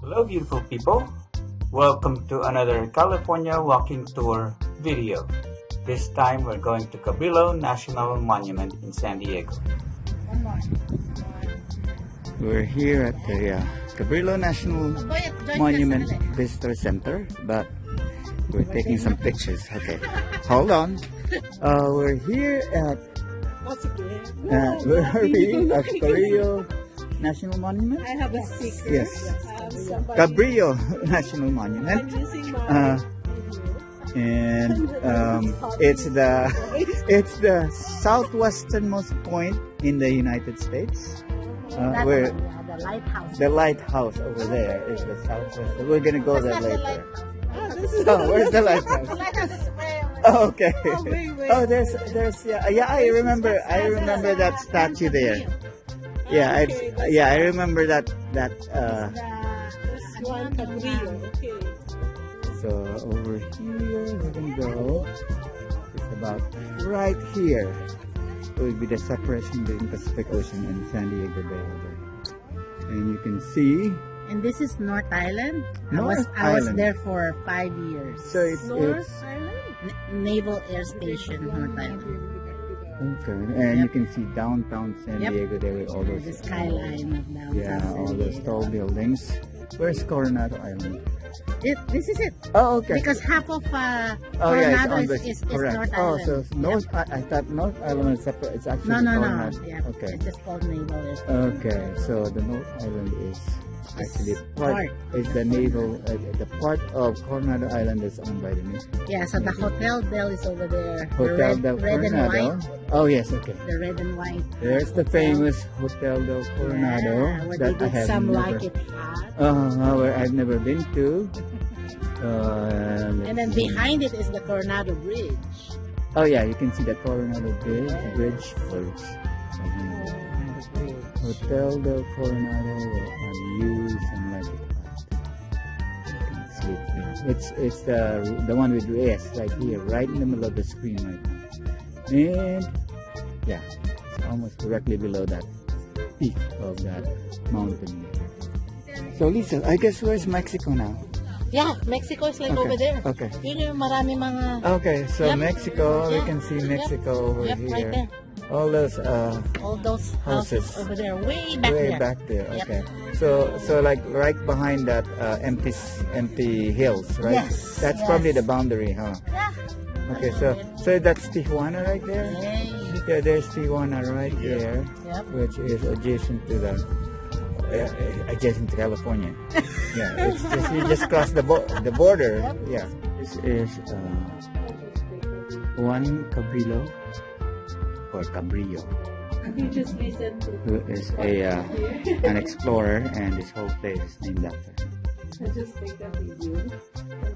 Hello beautiful people, welcome to another California walking tour video. This time we're going to Cabrillo National Monument in San Diego. We're here at the Cabrillo National Monument Visitor Center, but we're taking some pictures. Okay, hold on. We're here at where are we? At Cabrillo National Monument? I have a secret. Yes. Cabrillo National Monument. It's the southwesternmost point in the United States. Where the lighthouse. The lighthouse over there is the southwest. We're gonna go there later. Oh, where's the lighthouse? The lighthouse is way over there. Oh, okay. Oh, wait. Oh, there's yeah. I remember that statue there. Yeah, I remember that. Juan Rodriguez. Okay. So over here we're gonna go. It's about right here. It would be the separation between Pacific Ocean and San Diego Bay. And you can see. And this is North Island. North I was Island. there for 5 years. So it's Island? Naval Air Station, North Island. Okay, and you can see downtown San Diego there with all those the skyline of downtown. Yeah, all those tall buildings. Where's Coronado Island? This is it. Oh, okay. Because half of Oh yeah, Coronado it's is correct. North Oh, Island. so North. I thought North Island is separate. It's actually No. Coronado. Yeah, Okay. it's just called Naval Air Station. Okay, so the North Island is actually part. Is the naval the part of Coronado Island that's owned by the Navy. Yeah, so the Hotel Bell is over there. Hotel the del red and Coronado. white. Oh yes, okay. The red and white. There's the famous Hotel del Coronado Where that they I did have some never. like it hot. Where I've never been to. And then behind it is the Coronado Bridge. Oh yeah, you can see the Coronado Bridge. Hotel del Coronado and use and like it. You can see it. It's the one with S right here, right in the middle of the screen right now. And yeah, it's almost directly below that peak of that mountain. So Lisa, I guess where's Mexico now? Yeah, Mexico is like over there. Okay. Yun yung marami mga... Okay, so Yep. Mexico, we Yeah. can see Mexico over Yep, here. right there. All those All those houses over there, way back way there. back there. Yep. Okay. So like right behind that empty hills, right? Yes, That's yes. probably the boundary, huh? Yeah. Okay, so that's Tijuana right there? Yay. Yeah, there's Tijuana right there, Yep. which is adjacent to California. Yeah, it's just, you just cross the border. Yep. Yeah, this is Juan Cabrillo or Cabrillo, You just listen to... who is an explorer, and this whole place is named after. I just take a video and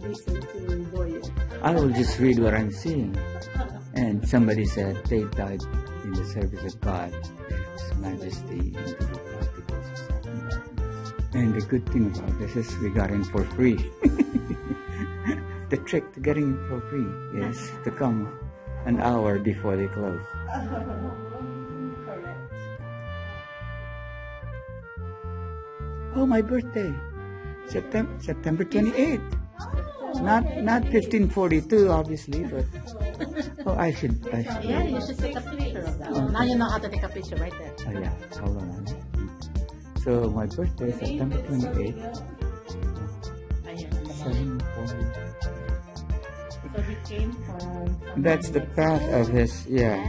listen to Boyer. I will just read what I'm seeing. And somebody said they died in the service of God, His Majesty, and the particles of Satan darkness. And the good thing about this is we got in for free. The trick to getting in for free is to come an hour before they close. Correct. Oh, my birthday, September 28th. Not 1542, obviously, but I should. Yeah, you should take a picture of that. Now you know how to take a picture right there. Oh yeah, hold on. So my birthday is September 28th. Ayan. 7:40. So we came from... That's the path of his, yeah.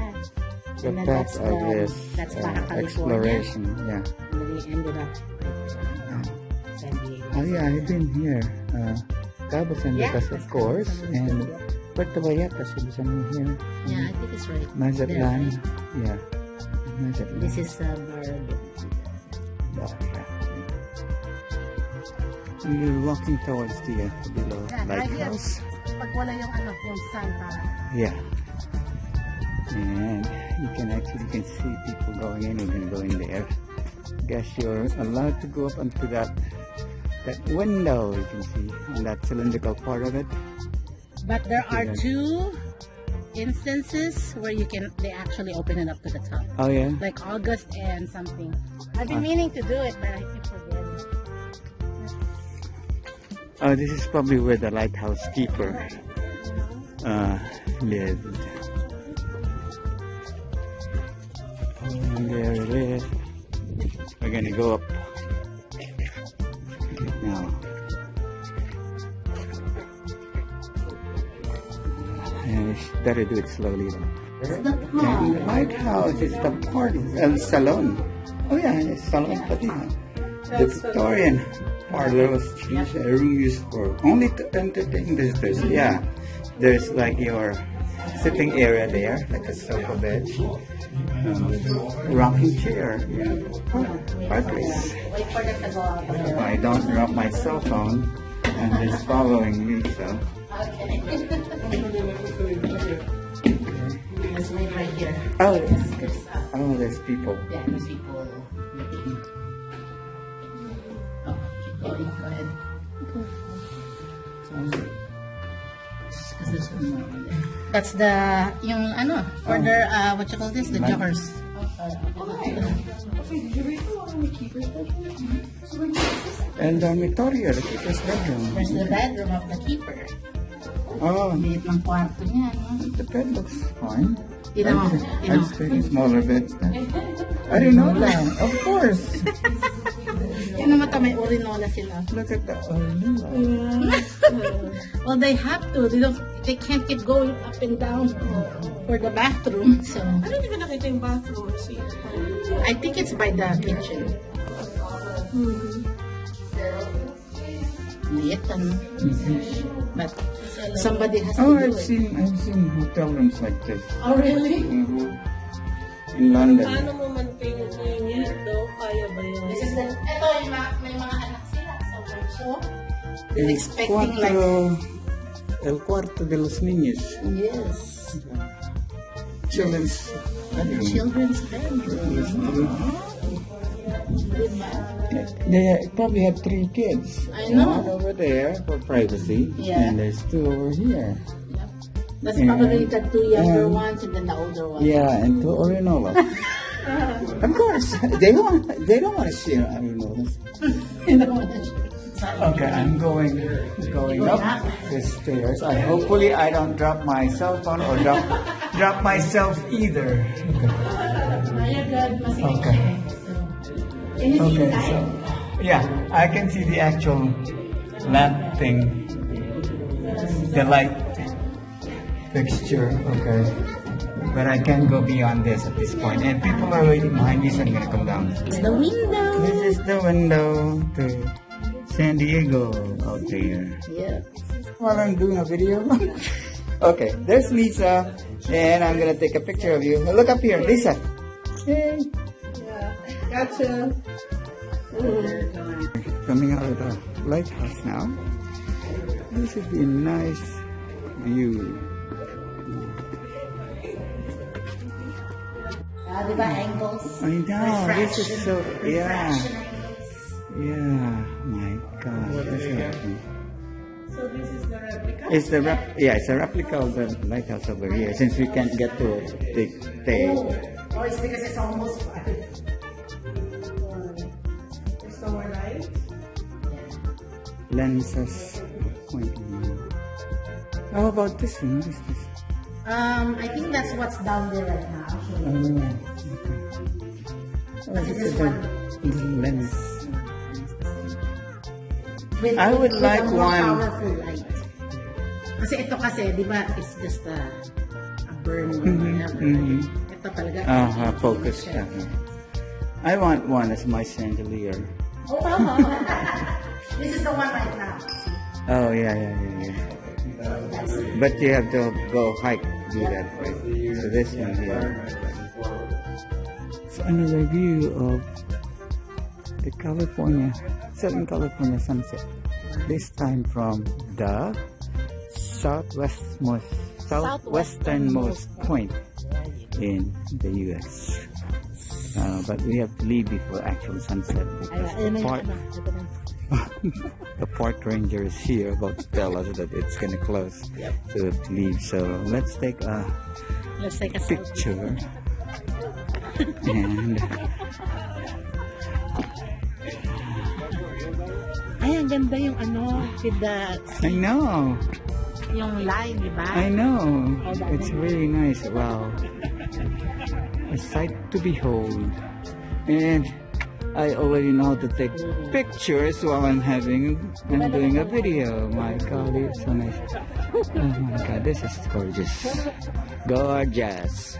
The And then path of his that's Baja California. exploration, yeah. And then we ended up with San Diego. Oh yeah, I've been here. Cabo San Lucas, of course, and Puerto Vallarta, Subusan here. Yeah, I think it's right. Mazatlan, There, yeah. Mazatlan. This is Barrado. You're walking towards the Cabrillo Lighthouse. Pag wala yung yung sun para. Yeah. And you can see people going in. You can go in there. Guess you're allowed to go up onto that window. You can see on that cylindrical part of it. But there are two instances where they actually open it up to the top. Oh yeah. Like August and something. I've been meaning to do it, but I keep forgetting. Oh, this is probably where the lighthouse keeper lived. And there it is. We're gonna go up now. And better do it slowly though. The And the lighthouse is the party salon. Oh yeah, it's salon pati. The Victorian parlor was used a room used for only to entertain visitors. Yeah, there's like your sitting area there, like a sofa bed, rocking chair, fireplace. Wait for them to go out. If I don't drop my cell phone, and it's following me, so. Okay. Let's wait right here. Oh, There's, there's people. yeah, there's people waiting. Oh, keep going. Go ahead. That's the, yung ano, order, what you call this? The jokers. And dormitorio, the keeper's bedroom. There's the bedroom of the keeper. Oh, Liit ng kwarto niya, no? the bed looks fine. I'd expecting smaller beds. I didn't know that. Of course. Yun naman may urinola sila. Look at the urinola. Well, they have to. They can't keep going up and down for the bathroom. So Ano hindi ko nakita yung bathroom? I think it's by the kitchen. Liit, ano? But somebody has to Oh, do I've it. seen hotel rooms like this. Oh, really? In London. Paano mo maintain yung daw? Kaya ba yun? This is the, eto, yung may mga anak sila. So, they're El expecting cuarto de los niños. yes. Children's bedroom. Children's bedroom. They probably have 3 kids. I know. One over there for privacy. Yeah. And there's 2 over here. That's Yeah. probably the 2 younger And- ones and then the older ones. Yeah, and 2 urinolas. Of course, they don't want to share urinolas. You know what I mean? Okay, I'm going up the stairs. Hopefully I don't drop my cell phone or drop myself either. Okay. Can you see Okay, inside? so yeah, I can see the actual lamp thing, the light fixture. Okay, but I can't go beyond this at this point. And people are waiting behind me, so I'm gonna come down. It's the window. This is the window to San Diego out there. Yeah. While I'm doing a video. Okay, there's Lisa, and I'm gonna take a picture of you. Look up here, Lisa. Yay. Gotcha. Coming out of the lighthouse now. This would be a nice view. Diba angles? I know, this is so, yeah. Refractions. Yeah, my God. This is happening. So this is the replica? It's the it's a replica of the lighthouse over here. Since we can't get to it, they Or it's because it's almost 5. There's no more light? lenses pointing. How about this one? What is this? I think that's what's down there right now. Oh, okay. Oh, this is a little lens. I would like a more one. powerful light. Kasi ito kasi, di ba, it's just a burn or whatever. Ito talaga. Focus. I want one as my chandelier. Oh, this is the one right now. Oh, yeah. But you have to go hike to do that, right? So this one here. It's another view of the Southern California sunset. This time from the southwesternmost point in the U.S. But we have to leave before actual sunset because the park ranger is here about to tell us that it's gonna close. Yep. So we have to leave. So let's take a picture. And Ayan, ang ganda yung ano, with the, I know. yung line, di ba? I know. It's really nice. Wow. A sight to behold. And I already know how to take pictures while I'm doing a video. My God, it's so nice. Oh my God, this is gorgeous. Gorgeous.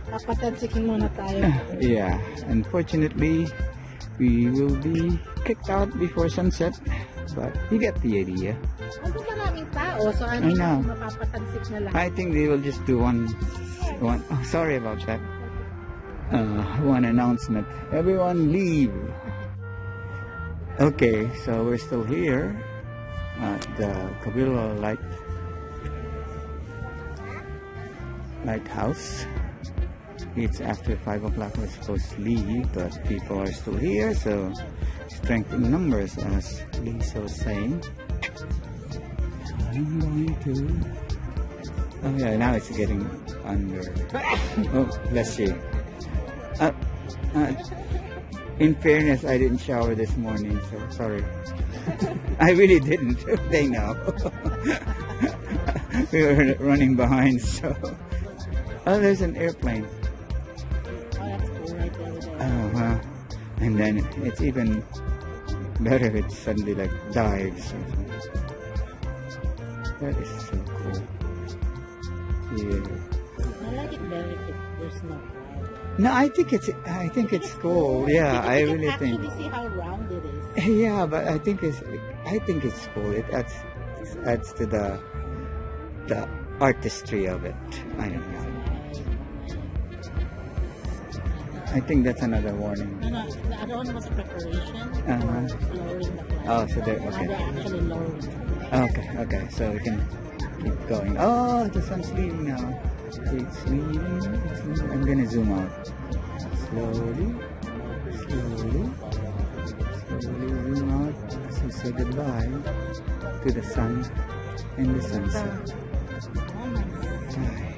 Papatansikin muna tayo. Yeah, unfortunately, we will be kicked out before sunset, but you get the idea. Ang maraming tao, so I know. Mapapatansik na lang. I think they will just do one. Oh, sorry about that. One announcement. Everyone leave. Okay, so we're still here at the Cabrillo Lighthouse. It's after 5 o'clock. We're supposed to leave, but people are still here, so strength in numbers, as Lisa was saying. I'm going to. Oh yeah, now it's getting under. Oh, bless you. In fairness, I didn't shower this morning, so sorry. I really didn't. They know. We were running behind, so. Oh, there's an airplane. Oh, that's cool, right there. Oh, wow. And then it's even better if it suddenly like dives. That is so cool. Yeah. I like it better if there's no crowd. No, I think it's cool. Yeah, I really think. Actually see how round it is. Yeah, but I think it's cool. It adds to the artistry of it. I don't know. I think that's another warning. No, the other one was preparation. Uh-huh. Lowering the flag. Oh, so they're Now okay. they're actually lowering. Okay, so we can keep going. Oh, the sun's leaving now. It's leaving. I'm gonna zoom out. Slowly zoom out as we say goodbye to the sun and the sunset. Bye.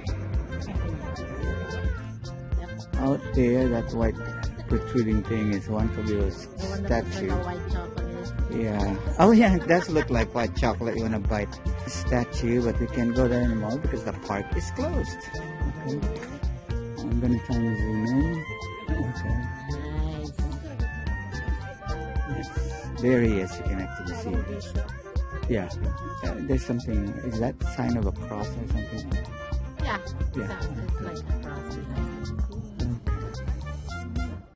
Out there, that white protruding thing is Juan Rodriguez statue. White chocolate. Yeah. Oh yeah, it does look like white chocolate. You wanna bite the statue, but we can't go there anymore because the park is closed. Okay. I'm gonna try and zoom in. Okay. Nice. Yes. There he is. You can actually see. Yeah. There's something. Is that sign of a cross or something? Yeah. Yeah. It's like a cross.